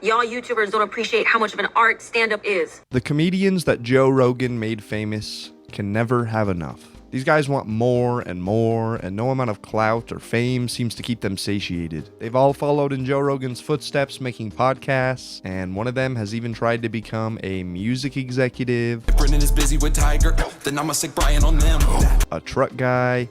Y'all YouTubers don't appreciate how much of an art stand-up is. The comedians that Joe Rogan made famous can never have enough. These guys want more, and no amount of clout or fame seems to keep them satiated. They've all followed in Joe Rogan's footsteps, making podcasts, and one of them has even tried to become a music executive, If Brendan is busy with Tiger, then I'ma stick Brian on them. a truck guy,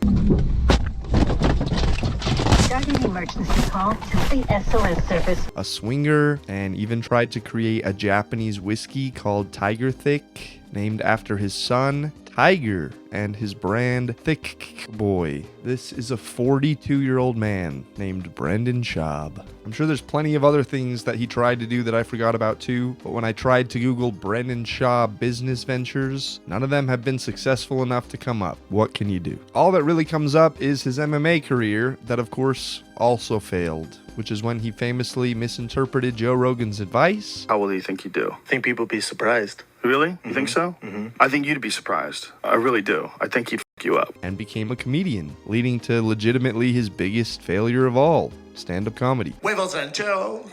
Starting emergency call to the SOS service. a swinger, and even tried to create a Japanese whiskey called Tiger Thick, named after his son, Tiger, and his brand, Thick Boy. This is a 42-year-old man named Brendan Schaub. I'm sure there's plenty of other things that he tried to do that I forgot about too, but when I tried to Google Brendan Schaub business ventures, none of them have been successful enough to come up. What can you do? All that really comes up is his MMA career that, of course, also failed, which is when he famously misinterpreted Joe Rogan's advice. How will you think you do? I think people be surprised. Really? You think so? I think you'd be surprised. I really do. I think he'd f you up. And became a comedian, leading to legitimately his biggest failure of all, stand-up comedy. Huevos rancheros.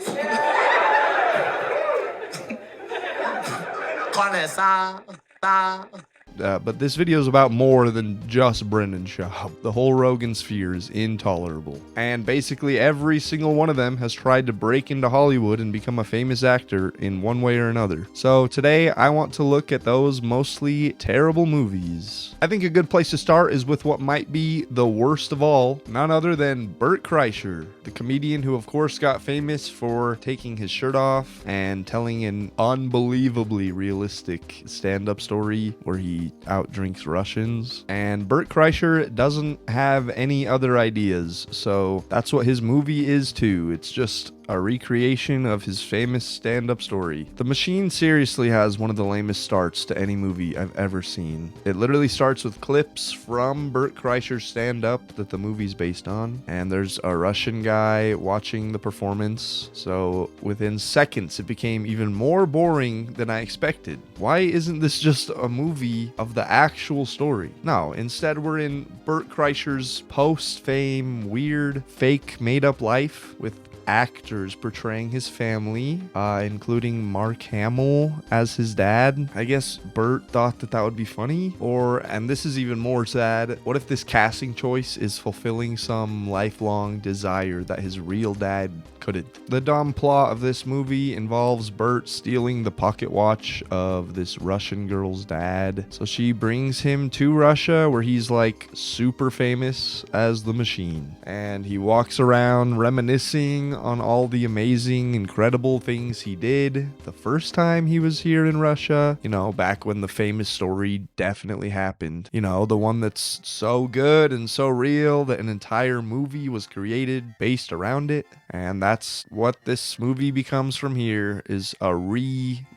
Carne asada. But this video is about more than just Brendan Schaub. The whole Rogansphere is intolerable. And basically every single one of them has tried to break into Hollywood and become a famous actor in one way or another. So today I want to look at those mostly terrible movies. I think a good place to start is with what might be the worst of all, none other than Bert Kreischer, the comedian who of course got famous for taking his shirt off and telling an unbelievably realistic stand-up story where he outdrinks Russians. And Bert Kreischer doesn't have any other ideas, so that's what his movie is too. It's just a recreation of his famous stand-up story. The Machine seriously has one of the lamest starts to any movie I've ever seen. It literally starts with clips from Bert Kreischer's stand-up that the movie's based on, and there's a Russian guy watching the performance, so within seconds it became even more boring than I expected. Why isn't this just a movie of the actual story? No, instead we're in Bert Kreischer's post-fame, weird, fake, made-up life with actors portraying his family, including Mark Hamill as his dad. I guess Bert thought that would be funny. And this is even more sad, what if this casting choice is fulfilling some lifelong desire that his real dad couldn't? The dumb plot of this movie involves Bert stealing the pocket watch of this Russian girl's dad. So she brings him to Russia where he's like super famous as the Machine. And he walks around reminiscing on all the amazing, incredible things he did the first time he was here in Russia. You know, back when the famous story definitely happened. You know, the one that's so good and so real that an entire movie was created based around it. And that's what this movie becomes from here, is a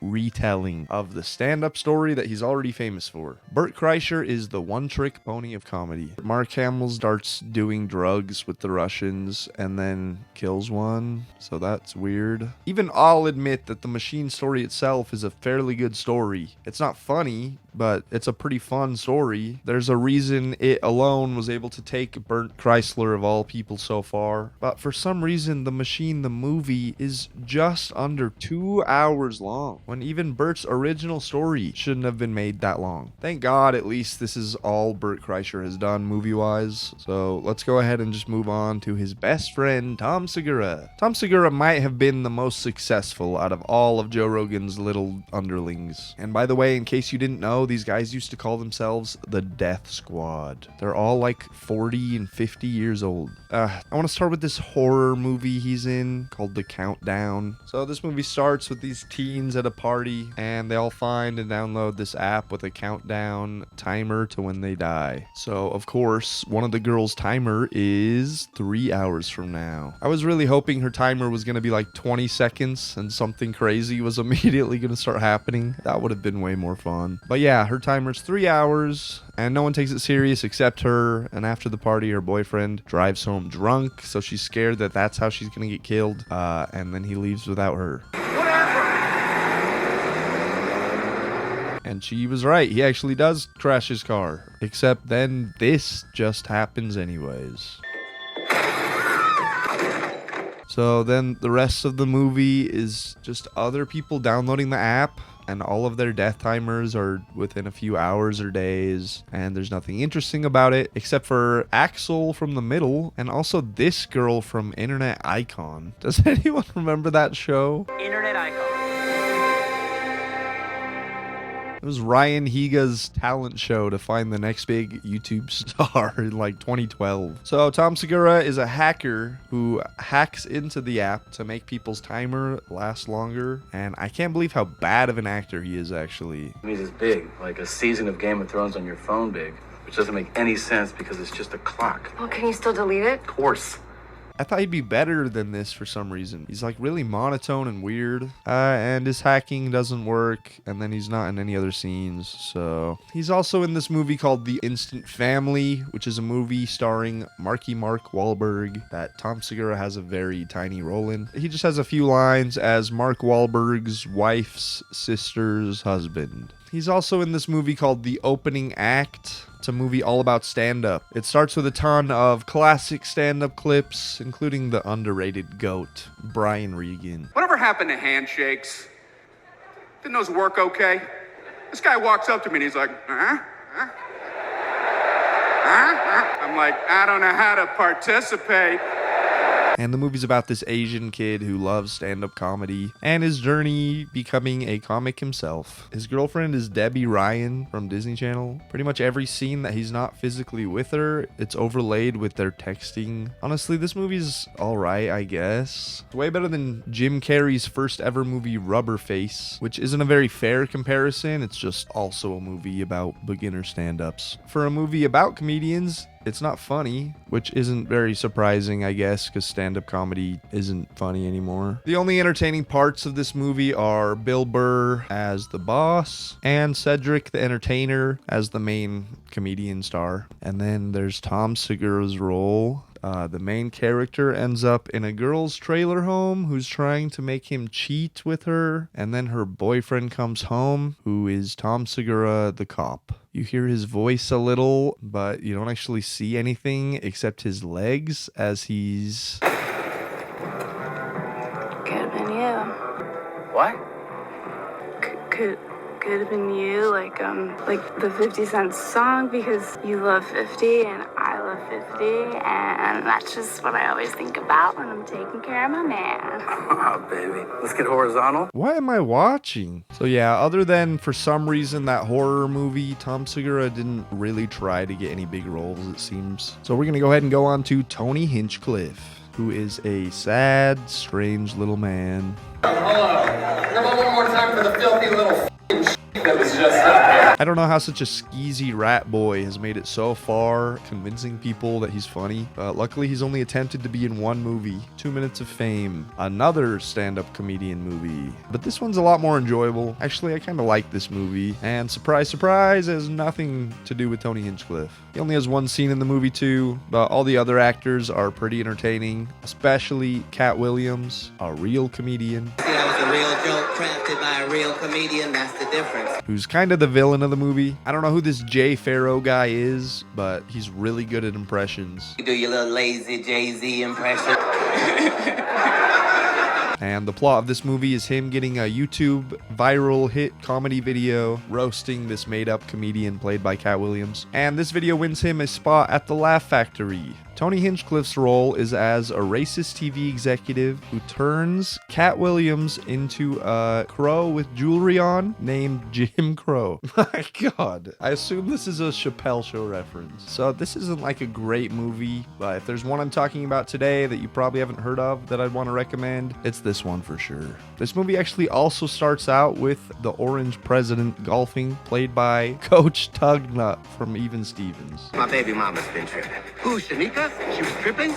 retelling of the stand-up story that he's already famous for. Bert Kreischer is the one-trick pony of comedy. Mark Hamill starts doing drugs with the Russians and then kills one, so that's weird. Even I'll admit that the Machine story itself is a fairly good story. It's not funny, but it's a pretty fun story. There's a reason it alone was able to take Bert Kreischer of all people so far. But for some reason, The Machine, the movie, is just under 2 hours long, when even Bert's original story shouldn't have been made that long. Thank God at least this is all Bert Kreischer has done movie-wise. So let's go ahead and just move on to his best friend, Tom Segura. Tom Segura might have been the most successful out of all of Joe Rogan's little underlings. And by the way, in case you didn't know, these guys used to call themselves the Death Squad. They're all like 40 and 50 years old. I want to start with this horror movie he's in called The Countdown. So this movie starts with these teens at a party, and they all find and download this app with a countdown timer to when they die. So of course, one of the girls' timer is 3 hours from now. I was really hoping her timer was going to be like 20 seconds and something crazy was immediately going to start happening. That would have been way more fun. But yeah, her timer's 3 hours and no one takes it serious except her. And after the party, her boyfriend drives home drunk, so she's scared that that's how she's going to get killed. And then he leaves without her. And she was right. He actually does crash his car. Except then this just happens anyways. So then the rest of the movie is just other people downloading the app, and all of their death timers are within a few hours or days, and there's nothing interesting about it except for Axel from the middle and also this girl from Internet Icon. Does anyone remember that show? Internet icon. It was Ryan Higa's talent show to find the next big YouTube star in like 2012. So Tom Segura is a hacker who hacks into the app to make people's timer last longer. And I can't believe how bad of an actor he is, actually. It means it's big, like a season of Game of Thrones on your phone big, which doesn't make any sense because it's just a clock. Well, can you still delete it? Of course. I thought he'd be better than this for some reason. He's like really monotone and weird, and his hacking doesn't work, and then he's not in any other scenes. So he's also in this movie called The Instant Family, which is a movie starring Mark Wahlberg that Tom Segura has a very tiny role in. He just has a few lines as Mark Wahlberg's wife's sister's husband. He's also in this movie called The Opening Act. It's a movie all about stand-up. It starts with a ton of classic stand-up clips, including the underrated GOAT, Brian Regan. Whatever happened to handshakes? Didn't those work okay? This guy walks up to me and he's like, huh? Huh? Huh? Huh? I'm like, I don't know how to participate. And the movie's about this Asian kid who loves stand-up comedy and his journey becoming a comic himself. His girlfriend is Debbie Ryan from Disney Channel. Pretty much every scene that he's not physically with her, it's overlaid with their texting. Honestly, this movie's alright, I guess. It's way better than Jim Carrey's first ever movie, Rubberface, which isn't a very fair comparison. It's just also a movie about beginner stand-ups. For a movie about comedians, it's not funny, which isn't very surprising, I guess, because stand-up comedy isn't funny anymore. The only entertaining parts of this movie are Bill Burr as the boss and Cedric the Entertainer as the main comedian star. And then there's Tom Segura's role. The main character ends up in a girl's trailer home who's trying to make him cheat with her, and then her boyfriend comes home, who is Tom Segura, the cop. You hear his voice a little, but you don't actually see anything except his legs as he's... Could have been you. What? Could have been you, like the 50 Cent song, because you love 50 and I love 50, and that's just what I always think about when I'm taking care of my man. Oh, baby. Let's get horizontal. What am I watching? So yeah, other than for some reason that horror movie, Tom Segura didn't really try to get any big roles, it seems. So we're gonna go ahead and go on to Tony Hinchcliffe, who is a sad, strange little man. Hello. Come on one more time for the filthy little shit that was just up here. I don't know how such a skeezy rat boy has made it so far, convincing people that he's funny. Luckily, he's only attempted to be in one movie, 2 Minutes of Fame, another stand-up comedian movie. But this one's a lot more enjoyable. Actually, I kind of like this movie. And surprise, surprise, it has nothing to do with Tony Hinchcliffe. He only has one scene in the movie too, but all the other actors are pretty entertaining, especially Cat Williams, a real comedian. That was a real joke crafted by a real comedian, that's the difference. Who's kind of the villain of the movie. I don't know who this Jay Farrow guy is, but he's really good at impressions. You do your little lazy Jay-Z impression. And the plot of this movie is him getting a YouTube viral hit comedy video roasting this made-up comedian played by Cat Williams. And this video wins him a spot at the Laugh Factory. Tony Hinchcliffe's role is as a racist TV executive who turns Cat Williams into a crow with jewelry on named Jim Crow. My God. I assume this is a Chappelle Show reference. So this isn't like a great movie, but if there's one I'm talking about today that you probably haven't heard of that I'd want to recommend, it's this one for sure. This movie actually also starts out with the Orange President golfing, played by Coach Tugnut from Even Stevens. My baby mama's been tripping. Who, Shanika? She was tripping?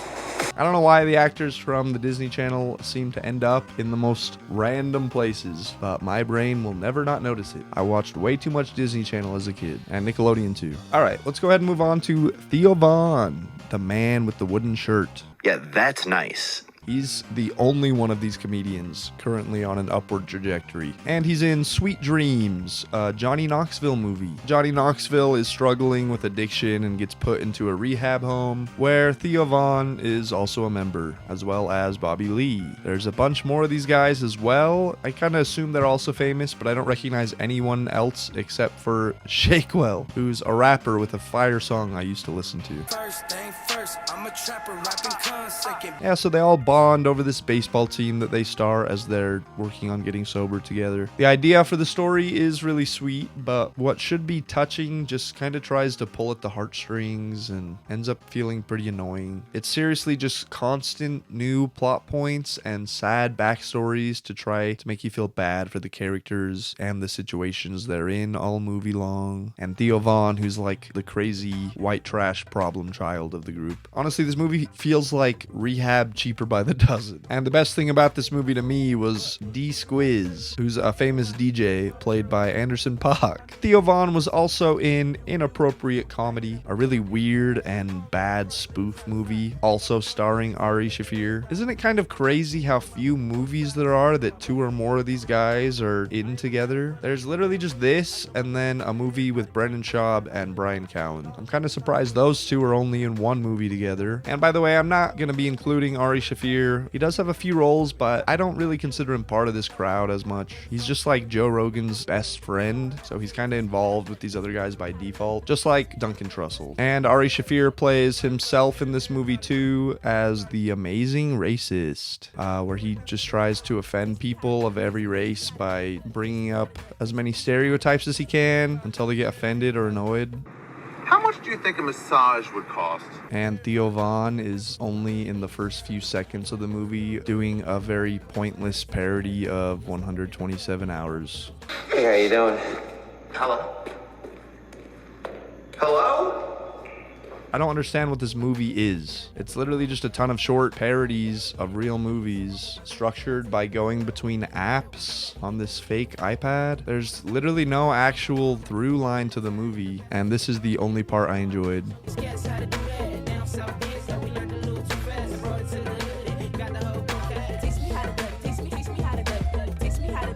I don't know why the actors from the Disney Channel seem to end up in the most random places, but my brain will never not notice it. I watched way too much Disney Channel as a kid, and Nickelodeon too. All right, let's go ahead and move on to Theo Vaughn, the man with the wooden shirt. Yeah, that's nice. He's the only one of these comedians currently on an upward trajectory. And he's in Sweet Dreams, a Johnny Knoxville movie. Johnny Knoxville is struggling with addiction and gets put into a rehab home where Theo Von is also a member, as well as Bobby Lee. There's a bunch more of these guys as well. I kind of assume they're also famous, but I don't recognize anyone else except for Shakewell, who's a rapper with a fire song I used to listen to. Yeah, so they all bond over this baseball team that they star as they're working on getting sober together. The idea for the story is really sweet, but what should be touching just kind of tries to pull at the heartstrings and ends up feeling pretty annoying. It's seriously just constant new plot points and sad backstories to try to make you feel bad for the characters and the situations they're in all movie long. And Theo Von, who's like the crazy white trash problem child of the group. Honestly, this movie feels like rehab cheaper by the dozen. And the best thing about this movie to me was D Squiz, who's a famous DJ played by Anderson .Paak. Theo Von was also in Inappropriate Comedy, a really weird and bad spoof movie, also starring Ari Shaffir. Isn't it kind of crazy how few movies there are that two or more of these guys are in together? There's literally just this, and then a movie with Brendan Schaub and Brian Callen. I'm kind of surprised those two are only in one movie together. And by the way, I'm not going to be including Ari Shaffir. He does have a few roles, but I don't really consider him part of this crowd as much. He's just like Joe Rogan's best friend, so he's kind of involved with these other guys by default, just like Duncan Trussell. And Ari Shaffir plays himself in this movie too as the amazing racist, where he just tries to offend people of every race by bringing up as many stereotypes as he can until they get offended or annoyed. How much do you think a massage would cost? And Theo Von is only in the first few seconds of the movie doing a very pointless parody of 127 Hours. Hey, how you doing? Hello? Hello? I don't understand what this movie is. It's literally just a ton of short parodies of real movies structured by going between apps on this fake iPad. There's literally no actual through line to the movie, and this is the only part I enjoyed.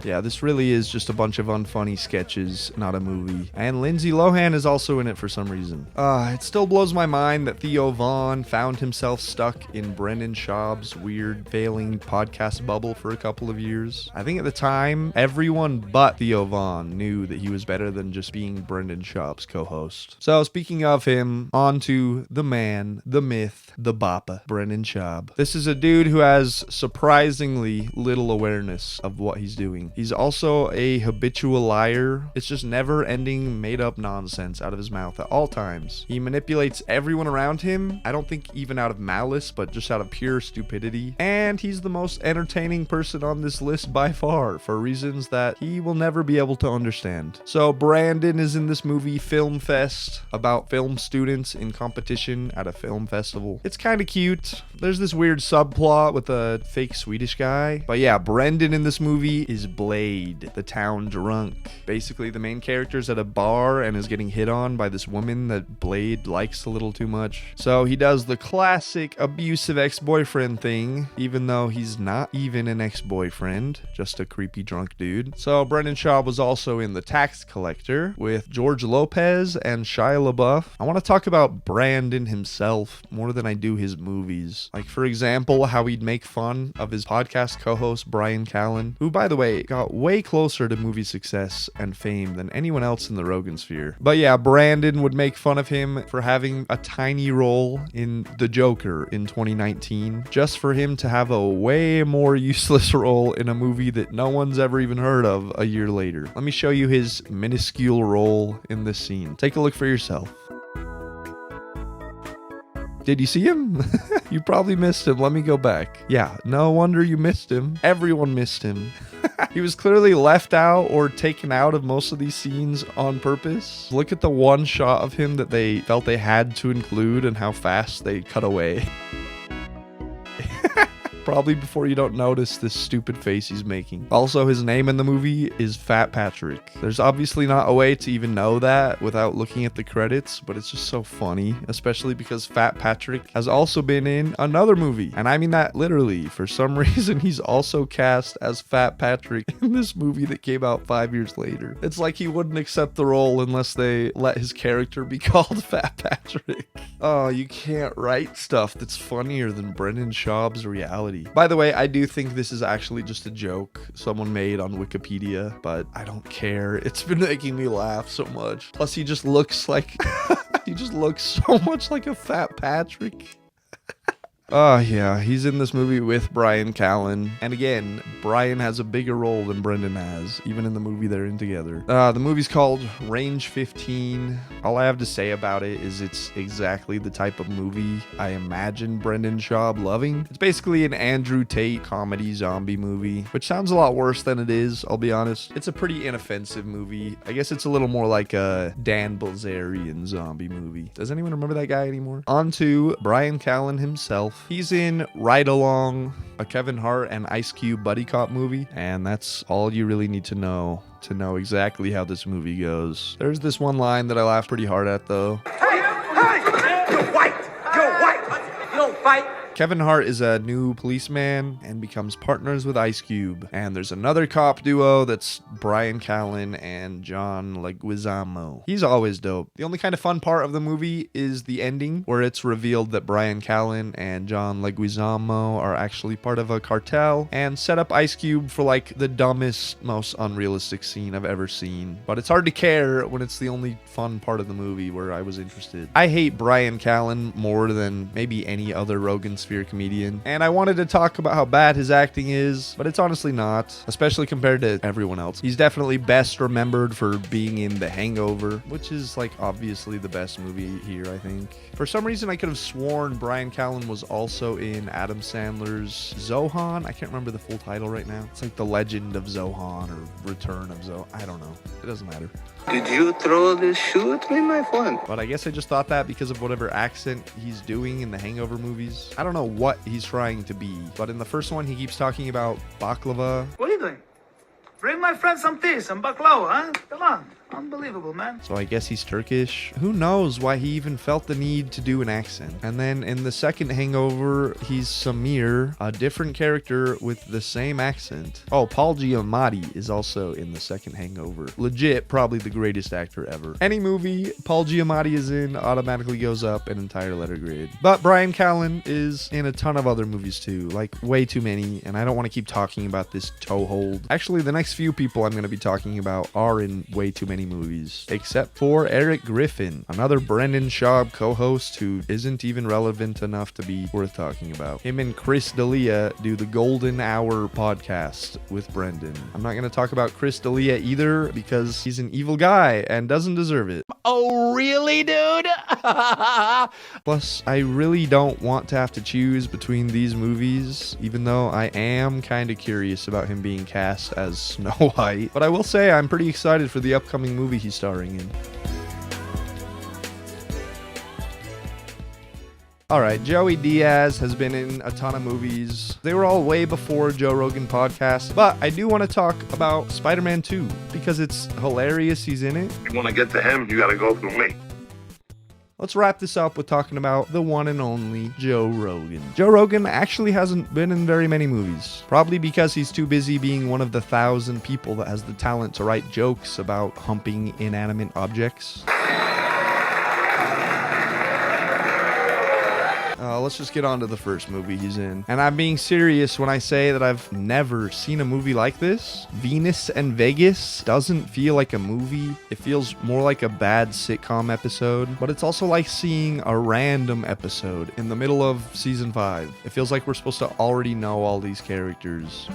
Yeah, this really is just a bunch of unfunny sketches, not a movie. And Lindsay Lohan is also in it for some reason. It still blows my mind that Theo Von found himself stuck in Brendan Schaub's weird, failing podcast bubble for a couple of years. I think at the time, everyone but Theo Von knew that he was better than just being Brendan Schaub's co-host. So speaking of him, on to the man, the myth, the Bapa, Brendan Schaub. This is a dude who has surprisingly little awareness of what he's doing. He's also a habitual liar. It's just never-ending made-up nonsense out of his mouth at all times. He manipulates everyone around him, I don't think even out of malice, but just out of pure stupidity. And he's the most entertaining person on this list by far, for reasons that he will never be able to understand. So Brandon is in this movie Film Fest, about film students in competition at a film festival. It's kind of cute. There's this weird subplot with a fake Swedish guy. But yeah, Brendan in this movie is Blade, the town drunk. Basically, the main character's at a bar and is getting hit on by this woman that Blade likes a little too much. So he does the classic abusive ex-boyfriend thing, even though he's not even an ex-boyfriend, just a creepy drunk dude. So Brendan Schaub was also in The Tax Collector with George Lopez and Shia LaBeouf. I want to talk about Brandon himself more than I do his movies. Like, for example, how he'd make fun of his podcast co-host Brian Callen, who, by the way, got way closer to movie success and fame than anyone else in the Rogansphere. But yeah, Brandon would make fun of him for having a tiny role in The Joker in 2019, just for him to have a way more useless role in a movie that no one's ever even heard of a year later. Let me show you his minuscule role in this scene. Take a look for yourself. Did you see him? You probably missed him. Let me go back. Yeah, no wonder you missed him. Everyone missed him. He was clearly left out or taken out of most of these scenes on purpose. Look at the one shot of him that they felt they had to include and how fast they cut away. Probably before you don't notice this stupid face he's making. Also, his name in the movie is Fat Patrick. There's obviously not a way to even know that without looking at the credits, but it's just so funny, especially because Fat Patrick has also been in another movie. And I mean that literally. For some reason, he's also cast as Fat Patrick in this movie that came out 5 years later. It's like he wouldn't accept the role unless they let his character be called Fat Patrick. Oh, you can't write stuff that's funnier than Brendan Schaub's reality. By the way, I do think this is actually just a joke someone made on Wikipedia, but I don't care. It's been making me laugh so much. Plus, he just looks like he just looks so much like a Fat Patrick. Oh, yeah, he's in this movie with Bryan Callen. And again, Bryan has a bigger role than Brendan has, even in the movie they're in together. The movie's called Range 15. All I have to say about it is it's exactly the type of movie I imagine Brendan Schaub loving. It's basically an Andrew Tate comedy zombie movie, which sounds a lot worse than it is, I'll be honest. It's a pretty inoffensive movie. I guess it's a little more like a Dan Bilzerian zombie movie. Does anyone remember that guy anymore? On to Bryan Callen himself. He's in Ride Along, a Kevin Hart and Ice Cube buddy cop movie, and that's all you really need to know exactly how this movie goes. There's this one line that I laughed pretty hard at, though. Hey! You're white! You're white! You don't fight! Kevin Hart is a new policeman and becomes partners with Ice Cube. And there's another cop duo that's Bryan Callen and John Leguizamo. He's always dope. The only kind of fun part of the movie is the ending, where it's revealed that Bryan Callen and John Leguizamo are actually part of a cartel and set up Ice Cube for like the dumbest, most unrealistic scene I've ever seen. But it's hard to care when it's the only fun part of the movie where I was interested. I hate Bryan Callen more than maybe any other Rogansphere comedian, and I wanted to talk about how bad his acting is, but it's honestly not, especially compared to everyone else. He's definitely best remembered for being in The Hangover, which is like obviously the best movie here, I think. For some reason, I could have sworn Bryan Callen was also in Adam Sandler's Zohan. I can't remember the full title right now. It's like The Legend of Zohan or Return of Zohan. I don't know. It doesn't matter. Did you throw this shoe at me, my friend? But I guess I just thought that because of whatever accent he's doing in the Hangover movies. I don't know what he's trying to be, but in the first one, he keeps talking about baklava. What are you doing? Bring my friend some tea, some baklava, huh? Come on. Unbelievable, man. So I guess he's Turkish. Who knows why he even felt the need to do an accent. And then in the second Hangover, he's Samir, a different character with the same accent. Oh, Paul Giamatti is also in the second Hangover. Legit, probably the greatest actor ever. Any movie Paul Giamatti is in automatically goes up an entire letter grade. But Bryan Callen is in a ton of other movies too, like way too many, and I don't want to keep talking about this toehold. Actually, the next few people I'm going to be talking about are in way too many movies, except for Eric Griffin, another Brendan Schaub co-host who isn't even relevant enough to be worth talking about. Him and Chris D'Elia do the Golden Hour podcast with Brendan. I'm not going to talk about Chris D'Elia either because he's an evil guy and doesn't deserve it. Oh, really, dude? Plus, I really don't want to have to choose between these movies, even though I am kind of curious about him being cast as Snow White. But I will say I'm pretty excited for the upcoming movie he's starring in. Alright, Joey Diaz has been in a ton of movies. They were all way before Joe Rogan podcast, but I do want to talk about Spider-Man 2 because it's hilarious he's in it. You want to get to him, you got to go through me. Let's wrap this up with talking about the one and only Joe Rogan. Joe Rogan actually hasn't been in very many movies, probably because he's too busy being one of the 1,000 people that has the talent to write jokes about humping inanimate objects. Let's just get on to the first movie he's in. And I'm being serious when I say that I've never seen a movie like this. Venus and Vegas doesn't feel like a movie. It feels more like a bad sitcom episode, but it's also like seeing a random episode in the middle of season 5. It feels like we're supposed to already know all these characters.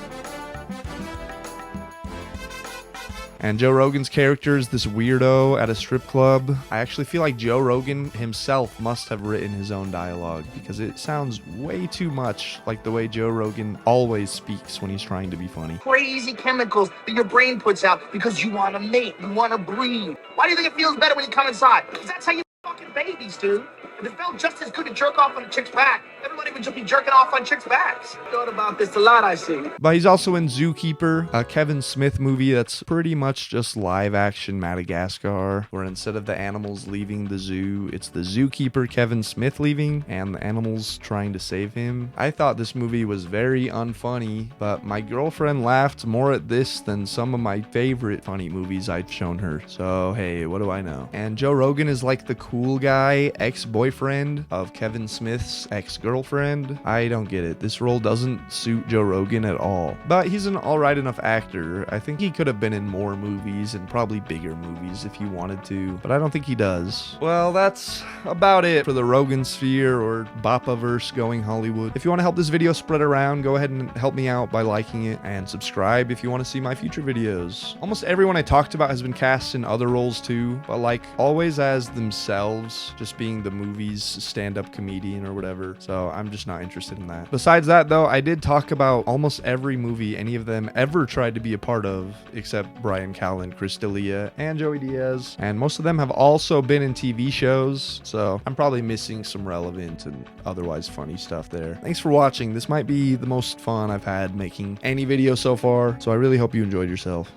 And Joe Rogan's character is this weirdo at a strip club. I actually feel like Joe Rogan himself must have written his own dialogue because it sounds way too much like the way Joe Rogan always speaks when he's trying to be funny. Crazy chemicals that your brain puts out because you want to mate, you want to breathe. Why do you think it feels better when you come inside? Because that's how you fucking babies, dude. If it felt just as good to jerk off on a chick's back, everybody would just be jerking off on chicks' backs. Thought about this a lot, I see. But he's also in Zookeeper, a Kevin Smith movie that's pretty much just live action Madagascar, where instead of the animals leaving the zoo, it's the zookeeper Kevin Smith leaving and the animals trying to save him. I thought this movie was very unfunny, but my girlfriend laughed more at this than some of my favorite funny movies I've shown her. So hey, what do I know? And Joe Rogan is like the cool guy ex-boyfriend of Kevin Smith's ex-girlfriend. I don't get it. This role doesn't suit Joe Rogan at all. But he's an alright enough actor. I think he could have been in more movies and probably bigger movies if he wanted to, but I don't think he does. Well, that's about it for the Rogansphere or Bapaverse going Hollywood. If you want to help this video spread around, go ahead and help me out by liking it and subscribe if you want to see my future videos. Almost everyone I talked about has been cast in other roles too, but like always as themselves, just being the movie's stand-up comedian or whatever. So I'm just not interested in that. Besides that though, I did talk about almost every movie any of them ever tried to be a part of, except Brian Callen, Chris D'Elia, and Joey Diaz. And most of them have also been in TV shows, so I'm probably missing some relevant and otherwise funny stuff there. Thanks for watching. This might be the most fun I've had making any video so far, so I really hope you enjoyed yourself.